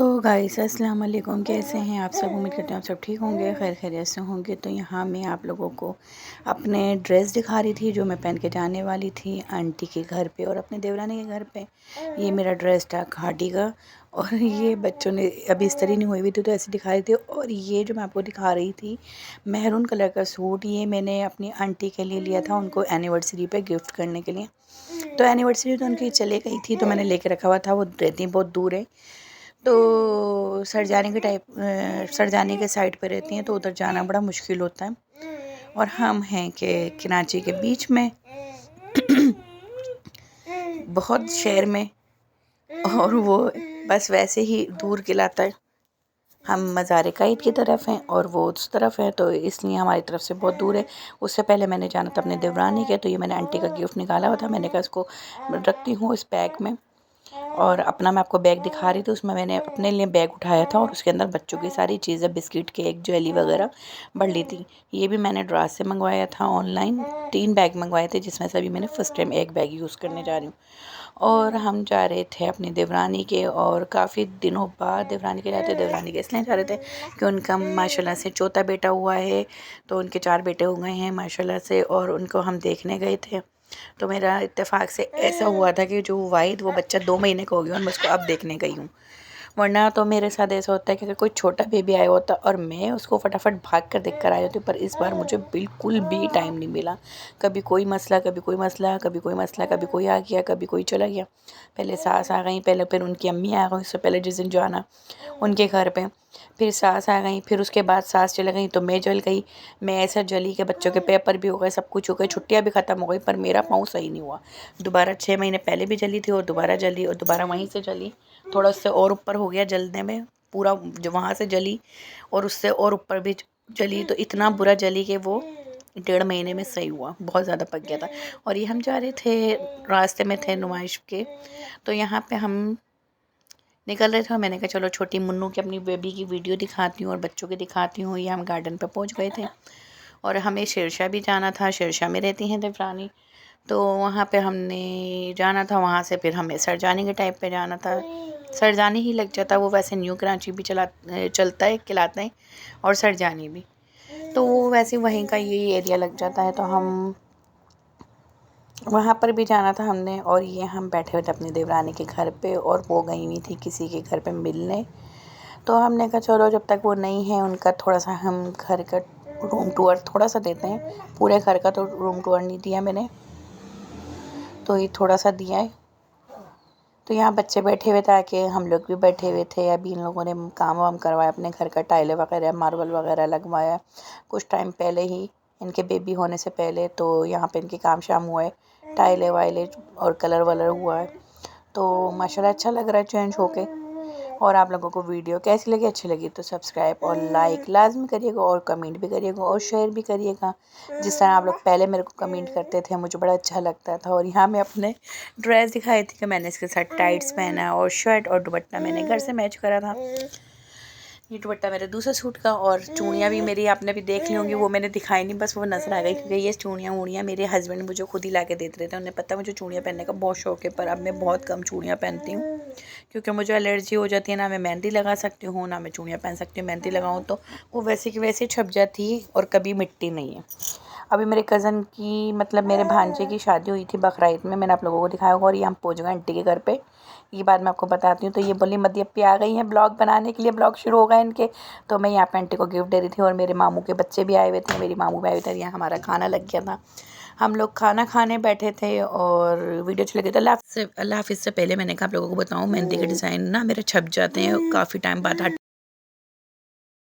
So guys अस्सलाम वालेकुम, कैसे हैं आप सब। उम्मीद करते हैं आप सब ठीक होंगे, खैर खैरियत से होंगे। तो यहाँ मैं आप लोगों को अपने ड्रेस दिखा रही थी जो मैं पहन के जाने वाली थी आंटी के घर पे और अपने देवरानी के घर पे। ये मेरा ड्रेस था खादी का और ये बच्चों ने अभी इस्त्री नहीं हुई थी तो ऐसे दिखा रही थी। और ये जो मैं आपको दिखा रही थी मेहरून कलर का सूट, ये मैंने अपनी आंटी के लिए लिया था, उनको एनिवर्सरी पे गिफ्ट करने के लिए। तो एनिवर्सरी तो उनकी चले गई थी तो मैंने लेके रखा हुआ था, वो रहती बहुत दूर है तो सरजानी के साइड पे रहती हैं तो उधर जाना बड़ा मुश्किल होता है। और हम हैं कि कराची के बीच में बहुत शहर में, और वो बस वैसे ही दूर गिलाता है। हम मज़ार कायद की तरफ हैं और वो उस तरफ है तो इसलिए हमारी तरफ से बहुत दूर है। उससे पहले मैंने जाना था अपने देवरानी के, तो ये मैंने आंटी का गिफ्ट निकाला हुआ था। मैंने कहा इसको रखती हूँ इस बैग में, और अपना मैं आपको बैग दिखा रही थी। उसमें मैंने अपने लिए बैग उठाया था और उसके अंदर बच्चों की सारी चीज़ें, बिस्किट, केक, जेली वगैरह भर ली थी। ये भी मैंने ड्रास से मंगवाया था ऑनलाइन। 3 बैग मंगवाए थे जिसमें से अभी मैंने फ़र्स्ट टाइम एक बैग यूज़ करने जा रही हूँ। और हम जा रहे थे अपनी देवरानी के, और काफ़ी दिनों बाद देवरानी के जाते। देवरानी के इसलिए जा रहे थे कि उनका माशाल्लाह से चौथा बेटा हुआ है, तो उनके 4 बेटे हो गए हैं माशाल्लाह से, और उनको हम देखने गए थे। तो मेरा इत्तेफाक से ऐसा हुआ था कि जो वाहिद वो बच्चा 2 महीने का हो गया और मैं उसको अब देखने गई हूँ। वरना तो मेरे साथ ऐसा होता है कि अगर कोई छोटा बेबी आया होता और मैं उसको फटाफट भाग कर देख कर आई होती, पर इस बार मुझे बिल्कुल भी टाइम नहीं मिला। कभी कोई मसला, कभी कोई मसला, कभी कोई मसला, कभी कोई आ गया, कभी कोई चला गया। पहले सास आ गई, पहले फिर उनकी अम्मी आ गई, उससे पहले जिस दिन जाना उनके घर पे, फिर सास आ गई, फिर उसके बाद सास चली गई तो मैं जल गई। मैं ऐसा जली कि बच्चों के पेपर भी हो गए, सब कुछ हो गए, छुट्टियां भी ख़त्म हो गई, पर मेरा पाँव सही नहीं हुआ। दोबारा 6 महीने पहले भी जली थी और दोबारा जली और दोबारा वहीं से जली। थोड़ा उससे और ऊपर हो गया जलने में, पूरा जो वहाँ से जली और उससे और ऊपर भी जली, तो इतना बुरा जली कि वो 1.5 महीने में सही हुआ, बहुत ज़्यादा पक गया था। और ये हम जा रहे थे, रास्ते में थे नुमाइश के, तो यहाँ पे हम निकल रहे थे और मैंने कहा चलो छोटी मुन्नू की, अपनी बेबी की वीडियो दिखाती हूँ और बच्चों की दिखाती हूँ। ये हम गार्डन पे पहुँच गए थे और हमें शेरशाह भी जाना था। शेरशाह में रहती हैं देवरानी, तो वहाँ पे हमने जाना था। वहाँ से फिर हमें सरजानी के टाइप पे जाना था। सरजानी ही लग जाता, वो वैसे न्यू कराची भी चलता है, खिलाते हैं, और सरजानी भी, तो वो वैसे वहीं का यही एरिया लग जाता है। तो हम वहाँ पर भी जाना था हमने, और ये हम बैठे हुए थे अपनी देवरानी के घर पे और वो गई हुई थी किसी के घर पे मिलने। तो हमने कहा चलो जब तक वो नहीं है उनका थोड़ा सा हम घर का रूम टूर थोड़ा सा देते हैं। पूरे घर का तो रूम टूर नहीं दिया मैंने, तो ये थोड़ा सा दिया है। तो यहाँ बच्चे बैठे हुए थे, आके हम लोग भी बैठे हुए थे। अभी इन लोगों ने काम वाम करवाया, अपने घर का टाइलें वगैरह, मार्बल वगैरह लगवाया कुछ टाइम पहले ही, इनके बेबी होने से पहले। तो यहाँ पे इनके काम शाम हुआ है, टाइलें वाइलें और कलर वलर हुआ है। तो माशाल्लाह अच्छा लग रहा है चेंज होके। और आप लोगों को वीडियो कैसी लगी, अच्छी लगी तो सब्सक्राइब और लाइक लाजमी करिएगा, और कमेंट भी करिएगा और शेयर भी करिएगा। जिस तरह आप लोग पहले मेरे को कमेंट करते थे मुझे बड़ा अच्छा लगता था। और यहाँ मैं अपने ड्रेस दिखाई थी कि मैंने इसके साथ टाइट्स पहना और शर्ट और दुपट्टा मैंने घर से मैच करा था। ये दुपट्टा मेरे दूसरे सूट का, और चूड़ियाँ भी मेरी आपने भी देख ली होंगी, वो मैंने दिखाई नहीं, बस वो नज़र आ गई, क्योंकि ये चूड़ियाँ वूड़ियाँ मेरे हस्बैंड मुझे खुद ही ला के देते रहते हैं। उन्हें पता है मुझे चूड़ियाँ पहनने का बहुत शौक़ है, पर अब मैं बहुत कम चूड़ियाँ पहनती हूँ क्योंकि मुझे एलर्जी हो जाती है। ना मैं मेहंदी लगा सकती हूँ, ना मैं चूड़ियाँ पहन सकती हूँ। मेहंदी लगाऊँ तो वो वैसे की वैसे छप जाती है और कभी मिटती नहीं है। अभी मेरे कज़न की, मतलब मेरे भांजे की शादी हुई थी बकरीद में, मैंने आप लोगों को दिखाया होगा। और ये हम पहुँच गए आंटी के घर पे, ये बात मैं आपको बताती हूँ। तो ये बोली मदी अपी आ गई हैं ब्लॉग बनाने के लिए, ब्लॉग शुरू हो गए इनके। तो मैं यहाँ पे आंटी को गिफ्ट दे रही थी और मेरे मामू के बच्चे भी आए हुए थे, मेरी मामू भी आए हुए थे। यहाँ हमारा खाना लग गया था, हम लोग खाना खाने बैठे थे और वीडियो अच्छी लगी। तो अल्लाह हाफ़िज़ से पहले मैंने कहा आप लोगों को बताऊँ, मेहंदी के डिज़ाइन ना मेरे छप जाते हैं काफ़ी टाइम बाद।